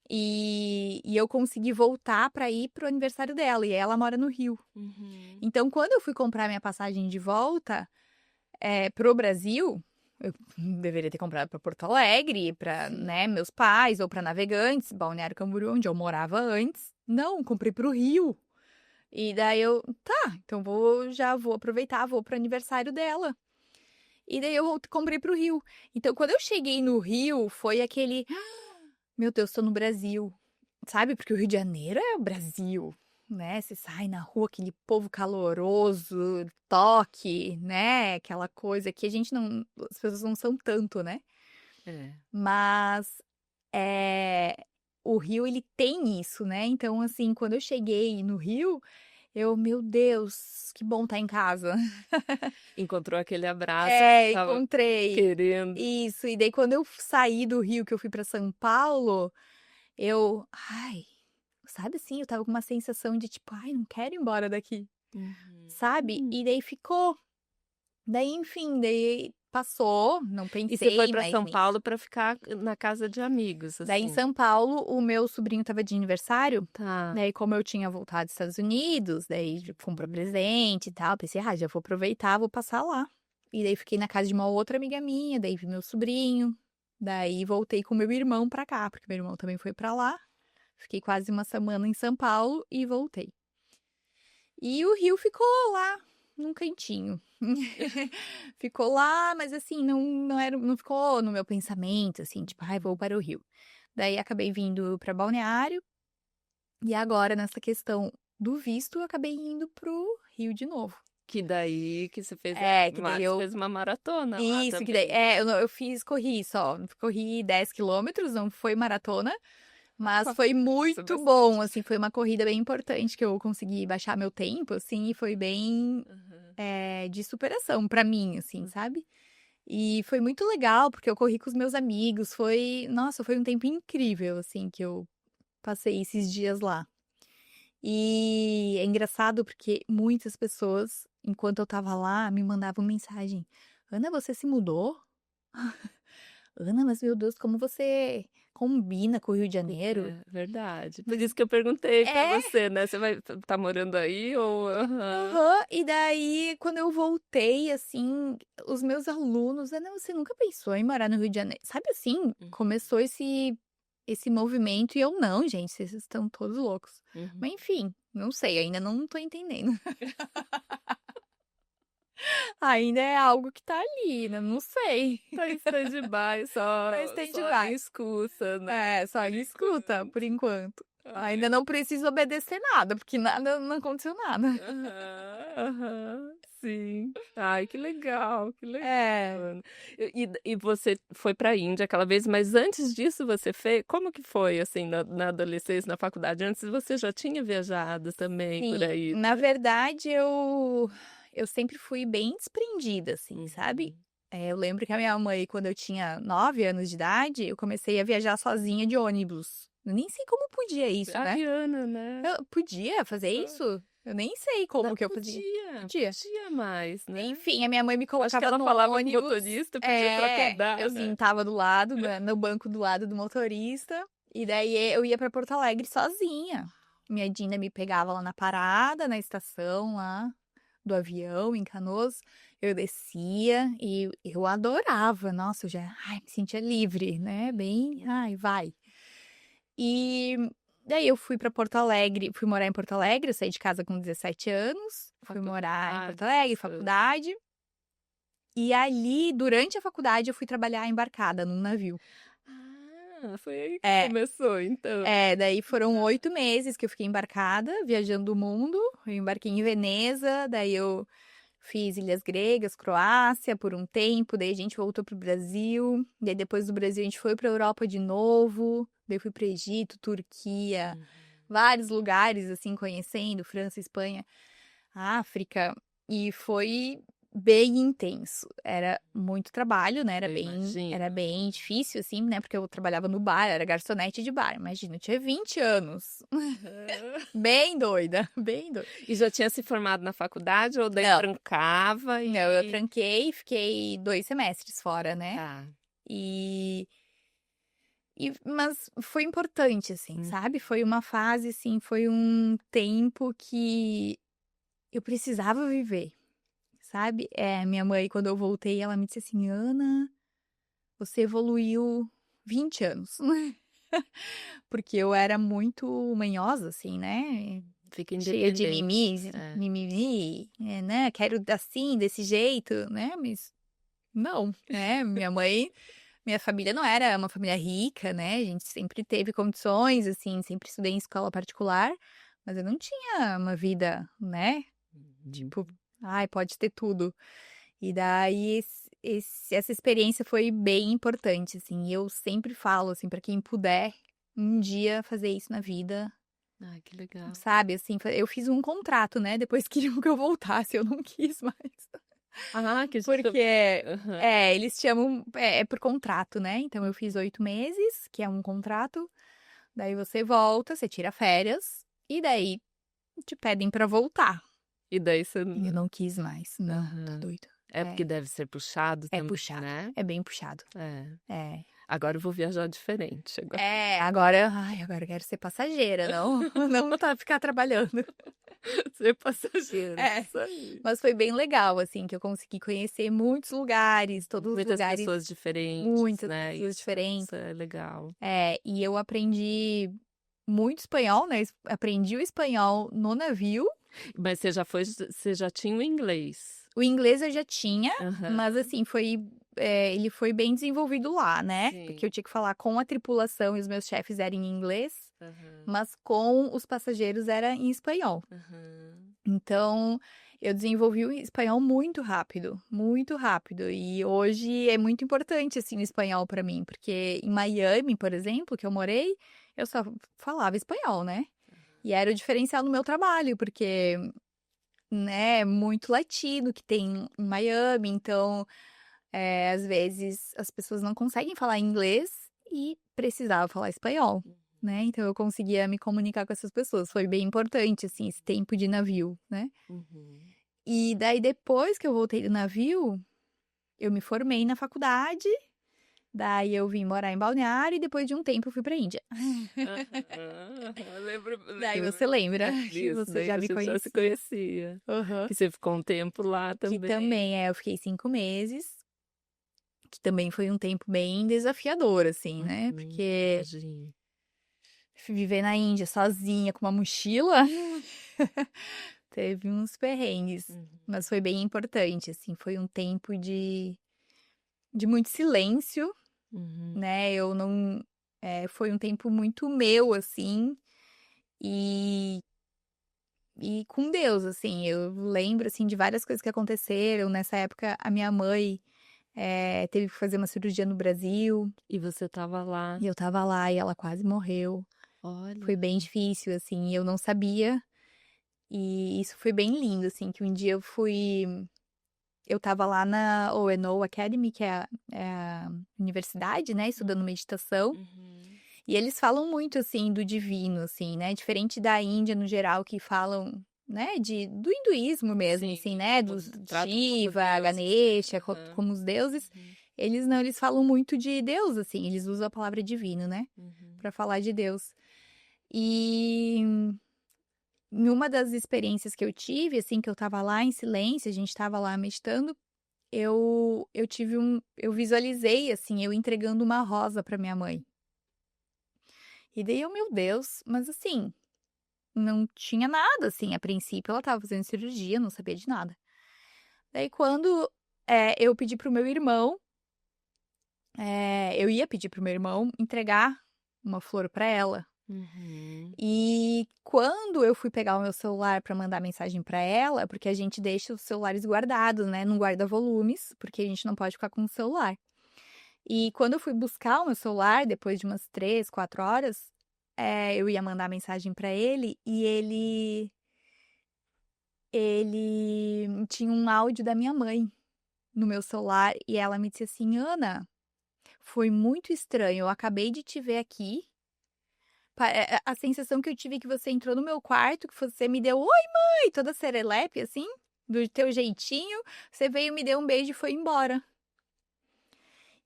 e eu consegui voltar para ir pro aniversário dela, e ela mora no Rio.
Uhum.
Então, quando eu fui comprar minha passagem de volta, pro Brasil, eu deveria ter comprado para Porto Alegre, para,
Sim.
né, meus pais, ou para Navegantes, Balneário Camboriú, onde eu morava antes. Não, comprei pro Rio. E daí eu, tá, então já vou aproveitar, vou pro aniversário dela. E daí eu comprei pro Rio. Então, quando eu cheguei no Rio, foi aquele, meu Deus, tô no Brasil. Sabe? Porque o Rio de Janeiro é o Brasil, né? Você sai na rua, aquele povo caloroso, toque, né? Aquela coisa que a gente não, as pessoas não são tanto, né?
É.
Mas o Rio, ele tem isso, né? Então, assim, quando eu cheguei no Rio, meu Deus, que bom estar em casa.
Encontrou aquele abraço que estava
Encontrei.
querendo.
Isso. E daí, quando eu saí do Rio, que eu fui para São Paulo, ai, sabe assim, eu tava com uma sensação de tipo, ai, não quero ir embora daqui, sabe?
Uhum.
E daí ficou. Daí, enfim, daí passou, não
E você foi
pensei
para
mais
São
nisso.
Paulo para ficar na casa de amigos,
Daí em
assim?
São Paulo, o meu sobrinho tava de aniversário.
Tá.
Daí, como eu tinha voltado dos Estados Unidos, daí comprei presente e tal, pensei, já vou aproveitar, vou passar lá. E daí fiquei na casa de uma outra amiga minha, daí vi meu sobrinho. Daí voltei com meu irmão pra cá, porque meu irmão também foi pra lá. Fiquei quase uma semana em São Paulo e voltei. E o Rio ficou lá, num cantinho. Ficou lá, mas assim, não ficou no meu pensamento, assim, tipo, ai, vou para o Rio. Daí acabei vindo para Balneário, e agora, nessa questão do visto, eu acabei indo pro Rio de novo.
Que daí que você fez
Que daí
você
eu.
fez uma maratona lá
Isso, que daí.
também.
Corri só. Corri 10 quilômetros, não foi maratona. Mas foi
Isso é
muito bom,
bastante.
assim, foi uma corrida bem importante que eu consegui baixar meu tempo, assim, e foi bem
Aham.
de superação pra mim, assim,
Hum.
sabe? E foi muito legal, porque eu corri com os meus amigos, nossa, foi um tempo incrível, assim, que eu passei esses dias lá. E é engraçado porque muitas pessoas, enquanto eu tava lá, me mandavam mensagem: Ana, você se mudou? Ana, mas meu Deus, como você combina com o Rio de Janeiro?
É verdade. Por isso que eu perguntei para
É,
você, né? Você vai tá morando aí ou aham.
aham. E daí, quando eu voltei, assim, os meus alunos, não, você nunca pensou em morar no Rio de Janeiro? Sabe assim,
Uhum.
começou esse movimento e eu não, gente, vocês estão todos loucos.
Uhum.
Mas enfim, não sei, ainda não tô entendendo. Ainda é algo que tá ali, né? Não sei.
Tá em stand-by,
Tá
só em
stand-by.
escuta, né?
Só
Por
me escuta,
enquanto.
por enquanto.
Ai.
Ainda não preciso obedecer nada, porque nada, não aconteceu nada.
Aham, aham, sim. Ai, que legal,
É.
Ana. E você foi para a Índia aquela vez, mas antes disso você fez, como que foi, assim, na adolescência, na faculdade? Antes você já tinha viajado também por
Sim,
aí?
na verdade eu sempre fui bem desprendida, assim, sabe.
Uhum.
Eu lembro que a minha mãe, quando eu tinha 9 anos de idade, eu comecei a viajar sozinha de ônibus. Eu nem sei como podia isso, né.
Ariana, né?
Eu podia fazer
Hã.
isso? Eu nem sei
Não,
como que eu fazia.
podia,
Podia.
podia mais, né?
Enfim, a minha mãe me
Acho que
colocava
ela
no
falava com o
ônibus.
motorista, podia trafegar,
Eu
né?
sentava do lado, no banco do lado do motorista, e daí eu ia pra Porto Alegre sozinha. Minha Dina me pegava lá na parada, na estação lá do avião, em Canoas. Eu descia e eu adorava. Nossa, eu já, me sentia livre, né? Bem, vai. E daí eu fui pra Porto Alegre, fui morar em Porto Alegre, eu saí de casa com 17 anos, fui morar em Porto
Faculdade,
Alegre,
essas coisas.
faculdade. E ali, durante a faculdade, eu fui trabalhar embarcada num navio.
foi aí que
É,
começou, então.
daí foram 8 meses que eu fiquei embarcada, viajando o mundo. Eu embarquei em Veneza, daí eu fiz Ilhas Gregas, Croácia por um tempo, daí a gente voltou pro Brasil, daí depois do Brasil a gente foi pra Europa de novo, daí eu fui pro Egito, Turquia, vários lugares assim conhecendo, França, Espanha, África, e foi bem intenso. Era muito trabalho, né?
Eu
Era
imagino.
bem difícil assim, né? Porque eu trabalhava no bar, era garçonete de bar. Imagina, eu tinha 20 anos. Bem doida, bem doida.
E já tinha se formado na faculdade ou daí
Não,
trancava
não, eu
e...
tranquei, fiquei 2 semestres fora, né?
Tá.
E, mas foi importante, assim,
Hum.
sabe? Foi uma fase, assim, foi um tempo que eu precisava viver, sabe? Minha mãe, quando eu voltei, ela me disse assim, Ana, você evoluiu 20 anos. Porque eu era muito manhosa, assim, né?
Fica
Cheia de
independente. É.
mimimi, né? Quero assim, desse jeito, né? Mas não, né? Minha família não era uma família rica, né? A gente sempre teve condições, assim, sempre estudei em escola particular, mas eu não tinha uma vida, né?
Uhum.
Tipo, ai, pode ter tudo. E daí essa experiência foi bem importante, assim. E eu sempre falo, assim, para quem puder um dia fazer isso na vida,
Ai, que legal.
sabe? Assim, eu fiz um contrato, né? Depois queriam que eu voltasse, eu não quis mais.
Ah, que
Porque,
Aham.
eles chamam, é por contrato, né? Então eu fiz 8 meses, que é um contrato. Daí você volta, você tira férias, e daí te pedem pra voltar.
E daí você...
E eu não quis mais. Não, tá
Aham.
doido.
É porque deve ser puxado
É
também,
puxado.
né?
É bem puxado.
É.
É.
Agora eu vou viajar diferente. Agora
Agora eu quero ser passageira, não, não tá ficar trabalhando.
ser passageiro.
É.
Isso aí.
Mas foi bem legal, assim, que eu consegui conhecer muitos lugares, todos os
Muitas
lugares,
pessoas diferentes,
muitas
né?
pessoas
Isso
diferentes.
é legal.
E eu aprendi muito espanhol, né? Aprendi o espanhol no navio.
Mas você já tinha o inglês.
O inglês eu já tinha,
Aham.
mas assim, ele foi bem desenvolvido lá, né? Porque
Sim.
eu tinha que falar com a tripulação e os meus chefes eram em inglês,
Aham.
mas com os passageiros era em espanhol.
Aham.
Então, eu desenvolvi o espanhol muito rápido, muito rápido. E hoje é muito importante, assim, o espanhol para mim, porque em Miami, por exemplo, que eu morei, eu só falava espanhol, né? E era o diferencial no meu trabalho, porque, né, é muito latino que tem em Miami, então, às vezes as pessoas não conseguem falar inglês e precisava falar espanhol. Né? Então eu conseguia me comunicar com essas pessoas. Foi bem importante, assim, esse tempo de navio, né?
Uhum.
E daí, depois que eu voltei do navio, eu me formei na faculdade. Daí eu vim morar em Balneário e depois de um tempo eu fui pra Índia.
Aham.
Daí
Lembro.
você lembra que
Isso,
você
daí
já
a
me
gente já se
conhecia.
conhecia.
Aham.
Que você ficou um tempo lá
Que também,
também.
eu fiquei 5 meses. Que também foi um tempo bem desafiador, assim, né? Porque
Imagino.
viver na Índia sozinha com uma mochila teve uns perrengues.
Uhum.
Mas foi bem importante, assim. Foi um tempo de muito silêncio,
Uhum.
né? Eu não. Foi um tempo muito meu, assim, e, e com Deus, assim. Eu lembro, assim, de várias coisas que aconteceram. Nessa época, a minha mãe teve que fazer uma cirurgia no Brasil,
E você estava lá.
e eu tava lá e ela quase morreu. Foi
Olha.
bem difícil, assim, e eu não sabia. E isso foi bem lindo, assim, que um dia eu fui. Eu tava lá na O&O Academy, que é a universidade, né, estudando meditação.
Uhum.
E eles falam muito, assim, do divino, assim, né? Diferente da Índia, no geral, que falam, né, do hinduísmo mesmo,
Sim,
assim, né?
como
Dos
trata como
Shiva,
deuses, né?
Ganesha,
Aham.
como os deuses.
Uhum.
Eles não, eles falam muito de Deus, assim, eles usam a palavra divino, né?
Uhum.
Pra falar de Deus. E em uma das experiências que eu tive, assim, que eu tava lá em silêncio, a gente tava lá meditando, eu visualizei, assim, eu entregando uma rosa pra minha mãe. E daí eu, meu Deus, mas assim, não tinha nada, assim, a princípio ela tava fazendo cirurgia, não sabia de nada. Daí quando eu pedi pro meu irmão eu ia pedir pro meu irmão entregar uma flor pra ela.
Uhum.
E quando eu fui pegar o meu celular pra mandar mensagem pra ela, porque a gente deixa os celulares guardados, né, num guarda-volumes, porque a gente não pode ficar com o celular. E quando eu fui buscar o meu celular, depois de umas 3, 4 horas, eu ia mandar mensagem pra ele e ele tinha um áudio da minha mãe no meu celular e ela me disse assim: "Ana, foi muito estranho, eu acabei de te ver aqui, a sensação que eu tive é que você entrou no meu quarto, que você me deu 'Oi, mãe', toda serelepe, assim, do teu jeitinho, você veio, me deu um beijo e foi embora".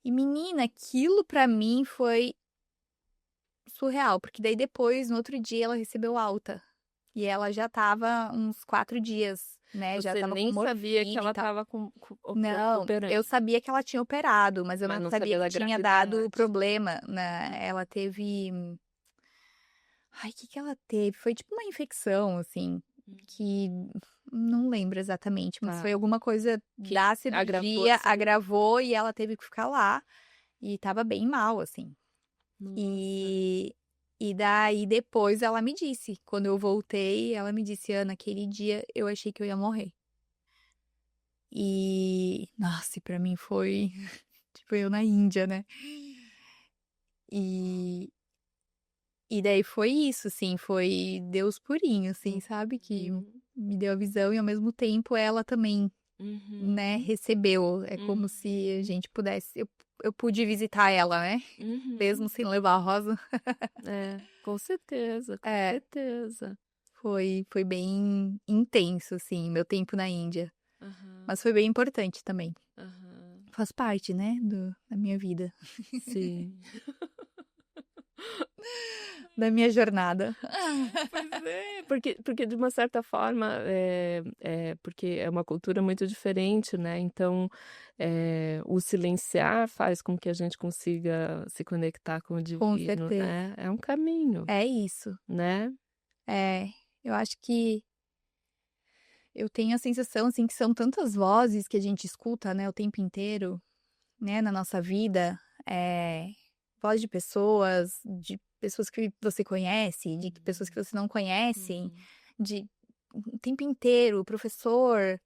E menina, aquilo pra mim foi surreal, porque daí depois, no outro dia, ela recebeu alta. E ela já estava uns 4 dias, né, já
Você
estava com
nem sabia que
morfina e
ela
tal.
estava
Não,
operando,
eu sabia que ela tinha operado, mas eu
mas
não
não
sabia
sabia
que
da
tinha dado
gravidade.
problema, né, ela teve ai, que ela teve? Foi tipo uma infecção, assim,
Hum,
que não lembro exatamente, mas
tá.
foi alguma coisa
Que
da
agravou a
cirurgia,
cirurgia.
agravou e ela teve que ficar lá, e estava bem mal, assim.
Nossa.
E e daí depois ela me disse, quando eu voltei, ela me disse: "Ana, aquele dia eu achei que eu ia morrer". E, nossa, e pra mim foi tipo eu na Índia, né. E e daí foi isso, assim, foi Deus purinho, assim, sabe, que
Uhum.
me deu a visão e ao mesmo tempo ela também, né,
Uhum.
recebeu. É como se a
Uhum.
gente pudesse eu pude visitar ela, né,
Uhum.
mesmo sem levar a rosa.
É, com certeza, com
É.
certeza.
Foi bem intenso, assim, meu tempo na Índia,
Aham,
mas foi bem importante também.
aham.
Faz parte, né, da minha vida,
Sim.
da minha jornada.
Pois é, porque de uma certa forma, porque é uma cultura muito diferente, né, então, o silenciar faz com que a gente consiga se conectar com o
Com
divino,
certeza.
né, é um caminho,
É isso.
né.
É, eu acho que eu tenho a sensação, assim, que são tantas vozes que a gente escuta, né, o tempo inteiro, né, na nossa vida, voz de pessoas que você conhece, de pessoas que
Uhum,
você não conhece,
uhum.
de o tempo inteiro, professor,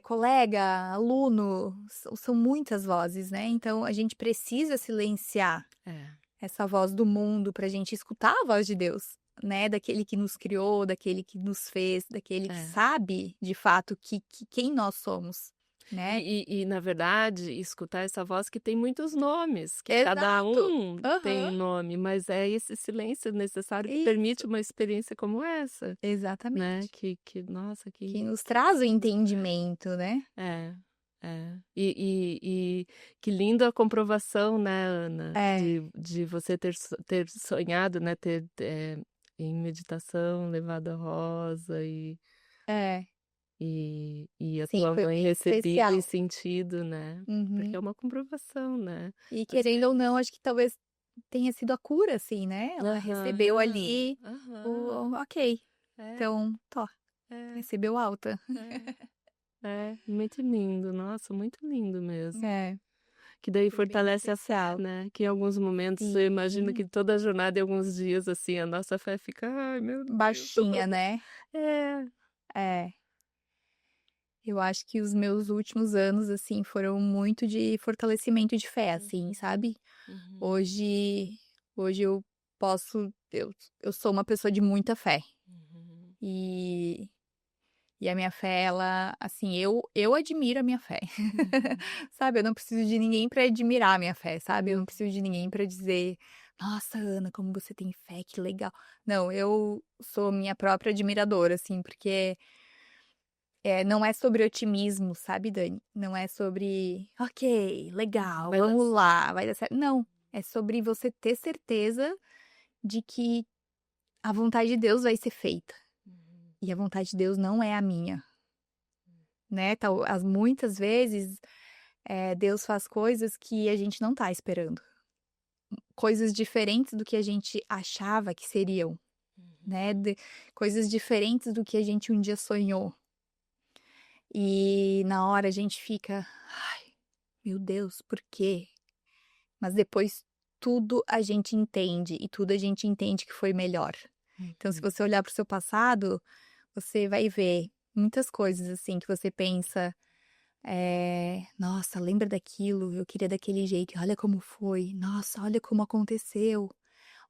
colega, aluno, são muitas vozes, né, então a gente precisa silenciar
É,
essa voz do mundo para a gente escutar a voz de Deus, né, daquele que nos criou, daquele que nos fez, daquele que
é.
sabe de fato que quem nós somos, né.
E na verdade, escutar essa voz que tem muitos nomes, que cada
Exato.
um tem
Aham.
um nome, mas é esse silêncio necessário que permite
Isso.
uma experiência como essa, né,
Exatamente.
que nossa,
Que nos
que
traz o
lindo.
entendimento, né.
É, é. E que linda a comprovação, né, Ana,
É,
de você ter sonhado, né, em meditação, levado a rosa
é.
e a
Sim,
tua
foi
mãe
bem
recebido e
especial.
sentido, né, porque
Uhum.
é uma comprovação, né.
E
Às
querendo ou
vezes
não, acho que talvez tenha sido a cura, assim, né, ela recebeu
aham,
ali o
aham.
ok,
É,
então
é,
recebeu alta.
é, é, muito lindo, nossa, muito lindo mesmo.
É,
Que daí
foi bem
fortalece a fé,
especial.
né, que em alguns momentos eu imagino que
Sim,
toda a jornada e alguns dias, assim, a nossa fé fica: "Ai meu Deus".
baixinha, né.
É.
É, eu acho que os meus últimos anos, assim, foram muito de fortalecimento de fé, assim,
Uhum,
sabe.
uhum,
Hoje hoje eu posso eu sou uma pessoa de muita fé,
uhum,
e a minha fé ela, assim, eu admiro a minha fé.
uhum,
Sabe, eu não preciso de ninguém para admirar a minha fé, sabe, eu não
uhum,
preciso de ninguém para dizer: "Nossa, Ana, como você tem fé, que legal". Não, eu sou minha própria admiradora, assim, porque, não é sobre otimismo, sabe, Dani, não é sobre: "Ok, legal,
vai dar
vamos
certo.
lá, vai dar certo", não, é sobre você ter certeza de que a vontade de Deus vai ser feita,
Uhum,
e a vontade de Deus não é a minha, né, as muitas vezes, Deus faz coisas que a gente não tá esperando, coisas diferentes do que a gente achava que seriam, né,
uhum,
coisas diferentes do que a gente um dia sonhou. E na hora a gente fica: "Ai, meu Deus, por quê?", mas depois tudo a gente entende e tudo a gente entende que foi melhor. Então, se você olhar para o seu passado, você vai ver muitas coisas assim que você pensa, nossa, lembra daquilo, eu queria daquele jeito, olha como foi, nossa, olha como aconteceu,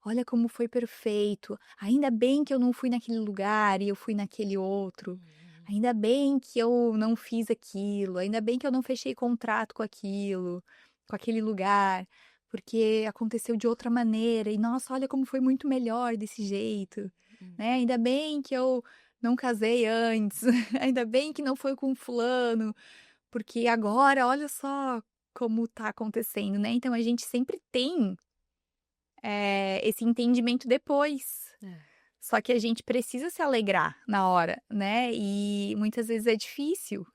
olha como foi perfeito, ainda bem que eu não fui naquele lugar e eu fui naquele outro, ainda bem que eu não fiz aquilo, ainda bem que eu não fechei contrato com aquilo, com aquele lugar, porque aconteceu de outra maneira e nossa, olha como foi muito melhor desse jeito, né? Ainda bem que eu não casei antes, ainda bem que não foi com fulano, porque agora olha só como tá acontecendo, né. Então a gente sempre tem, esse entendimento depois,
É.
só que a gente precisa se alegrar na hora, né, e muitas vezes é difícil,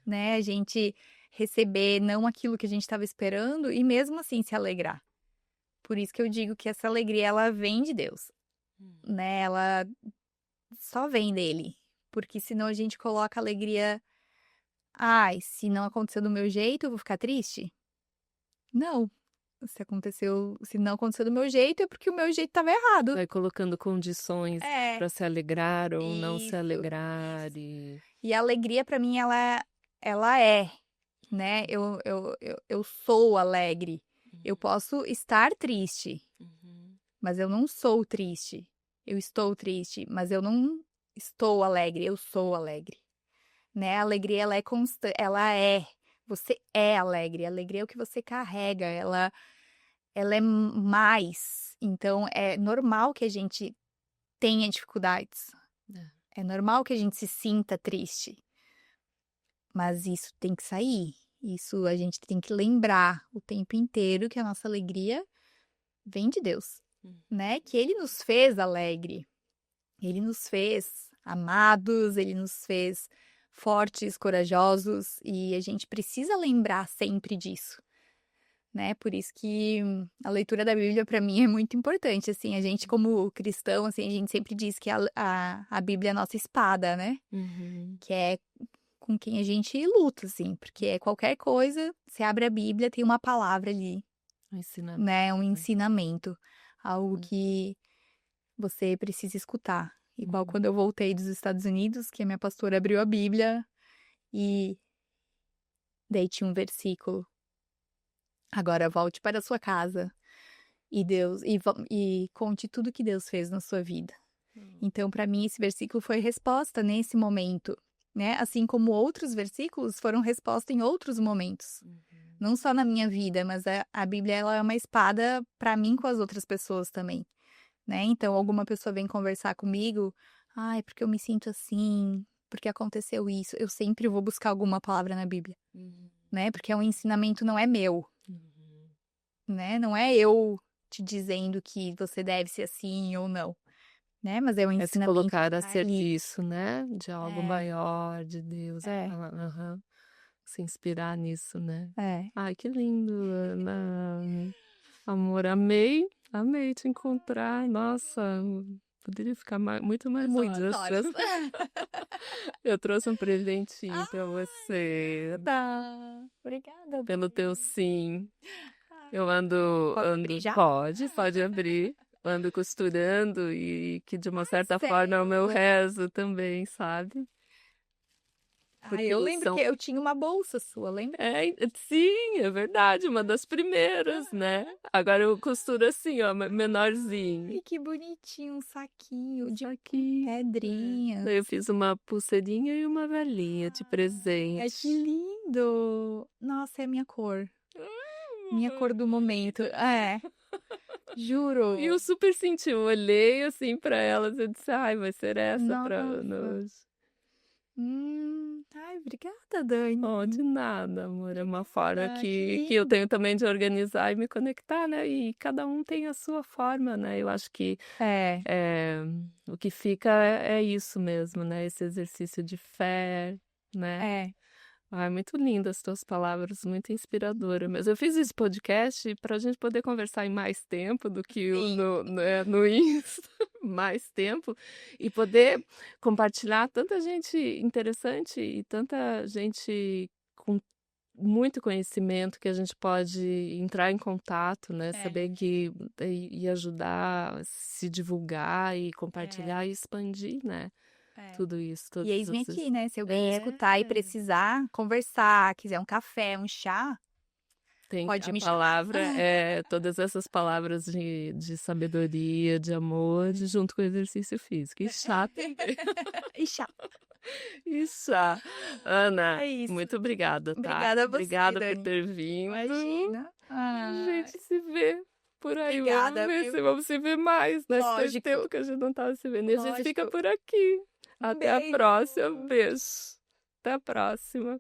né, a gente receber não aquilo que a gente estava esperando e mesmo assim se alegrar. Por isso que eu digo que essa alegria ela vem de Deus, né, ela só vem dele, porque senão a gente coloca a alegria: "Ai, se não aconteceu do meu jeito eu vou ficar triste?" Não, se não aconteceu do meu jeito, é porque o meu jeito estava errado.
Vai colocando condições
É,
para se alegrar ou não se
isso,
alegrar
isso.
e
E a alegria pra mim ela é, né, eu sou alegre. Eu posso estar triste,
Uhum.
mas eu não sou triste. Eu estou triste, mas eu não estou alegre, eu sou alegre, né. A alegria ela é, você é alegre, a alegria é o que você carrega, ela é mais, então é normal que a gente tenha dificuldades,
É.
é normal que a gente se sinta triste, mas isso tem que sair, isso a gente tem que lembrar o tempo inteiro que a nossa alegria vem de Deus,
Hum.
né, que Ele nos fez alegre, Ele nos fez amados, Ele nos fez fortes, corajosos e a gente precisa lembrar sempre disso. Né, por isso que a leitura da Bíblia para mim é muito importante, assim, a gente como cristão, assim, a gente sempre diz que a Bíblia é a nossa espada, né,
Uhum.
que é com quem a gente luta, assim, porque é qualquer coisa, você abre a Bíblia, tem uma palavra ali,
O ensinamento.
né, um ensinamento, algo
Hum.
que você precisa escutar. Igual
Uhum.
quando eu voltei dos Estados Unidos, que a minha pastora abriu a Bíblia e daí tinha um versículo: "Agora volte para a sua casa". E conte tudo que Deus fez na sua vida. Então, para mim, esse versículo foi resposta nesse momento, né, assim como outros versículos foram resposta em outros momentos.
Uhum.
Não só na minha vida, mas a Bíblia ela é uma espada para mim com as outras pessoas também, né. Então, alguma pessoa vem conversar comigo: "Ai, porque eu me sinto assim, porque aconteceu isso", eu sempre vou buscar alguma palavra na Bíblia,
Uhum.
né, porque é um ensinamento não é meu,
Uhum.
né, não é eu te dizendo que você deve ser assim ou não, né, mas é um
É se
ensinamento que
colocar a
tá ali.
serviço, né, de algo
É,
maior, de Deus.
é,
Aham. Se inspirar nisso, né.
é.
Ai, que lindo, Ana. Amor, amei, amei te encontrar. Nossa, poderia ficar muito mais
Muitas
horas.
horas.
Eu trouxe um presentinho para
Ai,
você,
obrigada. Obrigada,
pelo teu
Dani.
sim.
Ai,
Eu ando
posso abrir
ando
já?
pode abrir. Ando costurando e que de uma
Ai,
certa forma é o meu
sério?
rezo também, sabe.
Ai, eu
Porque
lembro que
são
eu tinha uma bolsa sua, lembra?
sim, é verdade, uma das primeiras, né. Agora eu costuro assim, ó, menorzinho.
Ai, que bonitinho, um saquinho de
Isso aqui. É.
pedrinhas.
Daí eu fiz uma pulseirinha e uma velhinha de
Ai, que
presente.
lindo. Nossa, é a minha cor do momento.
Bonita.
É,
E eu
juro.
super senti, eu olhei assim pra elas, eu disse: "Ai, vai ser essa pra Ana
Nossa.
hoje".
Ai, obrigada, Dani.
Oh, de nada, amor, é uma forma
Obrigada, que
que eu
lindo.
tenho também de organizar e me conectar, né, e cada um tem a sua forma, né, eu acho que,
É,
eh, o que fica é isso mesmo, né, esse exercício de fé, né.
é.
Ai, muito lindas as tuas palavras, muito inspiradora mesmo. Eu fiz esse podcast para a gente poder conversar em mais tempo do que
Sim.
no Insta, mais tempo, e poder compartilhar tanta gente interessante e tanta gente com muito conhecimento que a gente pode entrar em contato, né?
É.
Saber que e ajudar, se divulgar e compartilhar e expandir, né?
É.
Tudo isso,
E
todos
eis-me
esses.
aqui, né? Se alguém escutar e precisar conversar, quiser um café, um chá,
Tem
pode
a
me chamar.
palavra, todas essas palavras de sabedoria, de amor, junto com o exercício físico. E chá também.
E chá.
E chá. Ana,
É isso.
muito obrigada, tá?
Obrigada a você,
Obrigada por
Dani.
ter vindo.
Imagina.
A
Ai,
gente se vê por aí.
obrigada,
Vamos ver
viu?
se vamos se ver mais, né? Faz
Lógico.
tempo que a gente não tava se vendo. E a gente fica
Lógico.
por aqui. Até a
Beijo.
próxima. Beijo. Até a próxima.